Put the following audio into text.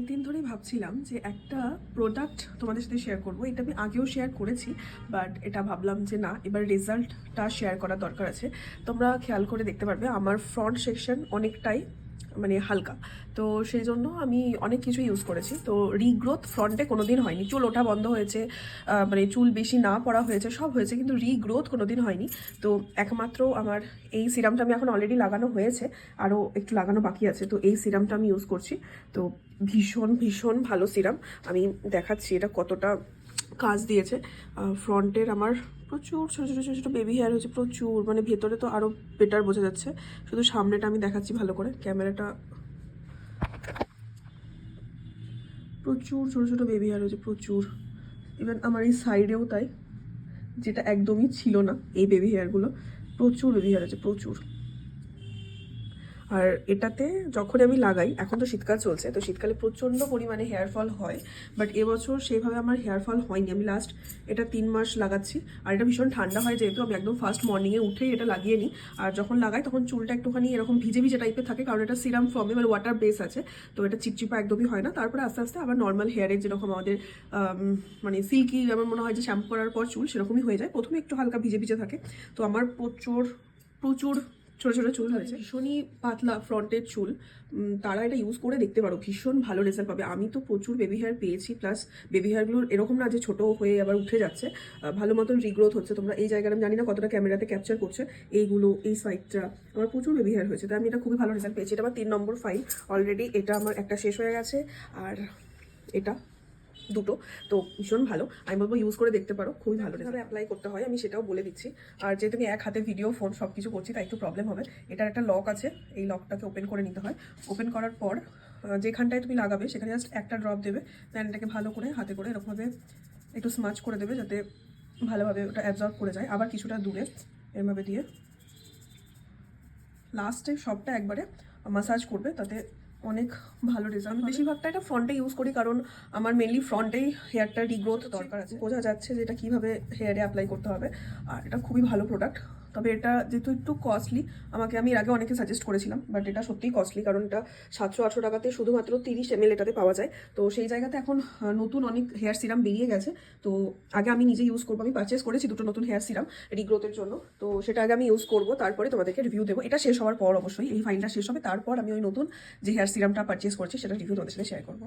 অনেক দিন ধরেই ভাবছিলাম যে একটা প্রোডাক্ট তোমাদের সাথে শেয়ার করব। এটা আমি আগেও শেয়ার করেছি, বাট এটা ভাবলাম যে না, এবার রেজাল্টটা শেয়ার করার দরকার আছে। তোমরা খেয়াল করে দেখতে পারবে আমার ফ্রন্ট সেকশন অনেকটাই মানে হালকা, তো সেই জন্য আমি অনেক কিছু ইউজ করেছি। তো রিগ্রোথ ফ্রন্টে কোনো দিন হয়নি, চুল ওঠা বন্ধ হয়েছে, মানে চুল বেশি না পড়া হয়েছে, সব হয়েছে, কিন্তু রিগ্রোথ কোনো দিন হয়নি। তো একমাত্র আমার এই সিরামটা আমি এখন অলরেডি লাগানো হয়েছে, আরও একটু লাগানো বাকি আছে। তো এই সিরামটা আমি ইউজ করছি, তো ভীষণ ভীষণ ভালো সিরাম। আমি দেখাচ্ছি এটা কতটা কাজ দিয়েছে। ফ্রন্টের আমার প্রচুর ছোটো ছোটো ছোটো ছোটো বেবি হেয়ার হয়েছে, প্রচুর, মানে ভেতরে তো আরও বেটার বোঝা যাচ্ছে। শুধু সামনেটা আমি দেখাচ্ছি ভালো করে, ক্যামেরাটা প্রচুর ছোটো ছোটো বেবি হেয়ার হয়েছে, প্রচুর। ইভেন আমার এই সাইডেও তাই, যেটা একদমই ছিল না এই বেবি হেয়ারগুলো, প্রচুর বেবি হেয়ার আছে, প্রচুর। আর এটাতে যখন আমি লাগাই, এখন তো শীতকাল চলছে, তো শীতকালে প্রচণ্ড পরিমাণে হেয়ার ফল হয়, বাট এবছর সেইভাবে আমার হেয়ার ফল হয়নি। আমি লাস্ট এটা 3 মাস লাগাচ্ছি, আর এটা ভীষণ ঠান্ডা হয় যেহেতু, আমি একদম ফার্স্ট মর্নিংয়ে উঠেই এটা লাগিয়ে নিই। আর যখন লাগাই তখন চুলটা একটুখানি এরকম ভিজে ভিজে টাইপের থাকে, কারণ এটা সিরাম ফর্মে মানে ওয়াটার বেস আছে, তো এটা চিপচিপা একদমই হয় না। তারপরে আস্তে আস্তে আবার নর্মাল হেয়ারে যেরকম আমাদের মানে সিল্কি আমার মনে হয় যে শ্যাম্পু করার পর চুল সেরকমই হয়ে যায়। প্রথমে একটু হালকা ভিজে ভিজে থাকে। তো আমার প্রচুর প্রচুর ছোটো ছোটো চুল হয়েছে, ভীষণই পাতলা ফ্রন্টের চুল। তারা এটা ইউজ করে দেখতে পারো, ভীষণ ভালো রেজাল্ট পাবে। আমি তো প্রচুর বেবি হেয়ার পেয়েছি, প্লাস বেবি হেয়ারগুলোর এরকম না যে ছোটো হয়ে আবার উঠে যাচ্ছে, ভালো মতন রিগ্রোথ হচ্ছে। তোমরা এই জায়গাটা আমি জানি না কতটা ক্যামেরাতে ক্যাপচার করছে, এইগুলো এই সাইডটা আমার প্রচুর বেবি হেয়ার হয়েছে। তাই আমি এটা খুবই ভালো রেজাল্ট পেয়েছি। এটা আমার 3 নম্বর ফাইল অলরেডি, এটা আমার একটা শেষ হয়ে গেছে, আর এটা দুটো। তো ভীষণ ভালো, আমি বলবো ইউজ করে দেখতে পারো, খুবই ভালো। কীভাবে অ্যাপ্লাই করতে হয় আমি সেটাও বলে দিচ্ছি। আর যেহেতু আমি এক হাতে ভিডিও ফোন সব কিছু করছি, তাই একটু প্রবলেম হবে। এটার একটা লক আছে, এই লকটাকে ওপেন করে নিতে হয়। ওপেন করার পর যেখানটায় তুমি লাগাবে সেখানে জাস্ট একটা ড্রপ দেবে, দেন এটাকে ভালো করে হাতে করে এরকমভাবে একটু স্মাচ করে দেবে, যাতে ভালোভাবে ওটা অ্যাবজর্ব করে যায়। আবার কিছুটা দূরে এরভাবে দিয়ে লাস্টে সবটা একবারে মাসাজ করবে, তাতে অনেক ভালো রেজাল্ট। আমি বেশিরভাগটা এটা ফ্রন্টে ইউজ করি, কারণ আমার মেনলি ফ্রন্টেই হেয়ারটা রিগ্রোথ দরকার আছে। বোঝা যাচ্ছে যে এটা কীভাবে হেয়ারে অ্যাপ্লাই করতে হবে, আর এটা খুবই ভালো প্রোডাক্ট। তবে এটা যেহেতু একটু কস্টলি, আমি এর আগে অনেকে সাজেস্ট করেছিলাম, বাট এটা সত্যিই কস্টলি, কারণ এটা 700-800 টাকাতে শুধুমাত্র 30 ml এটাতে পাওয়া যায়। তো সেই জায়গাতে এখন নতুন অনেক হেয়ার সিরাম বেরিয়ে গেছে। তো আগে আমি নিজে ইউজ করবো, আমি পারচেস করেছি দুটো নতুন হেয়ার সিরাম রিগ্রোথের জন্য। তো সেটা আগে আমি ইউজ করবো, তারপরে তোমাদেরকে রিভিউ দেবো। এটা শেষ হওয়ার পর, অবশ্যই এই ফাইলটা শেষ হবে, তারপর আমি ওই নতুন যে হেয়ার সিরামটা পারচেস করছি সেটা রিভিউ তোমাদের সাথে শেয়ার করবো।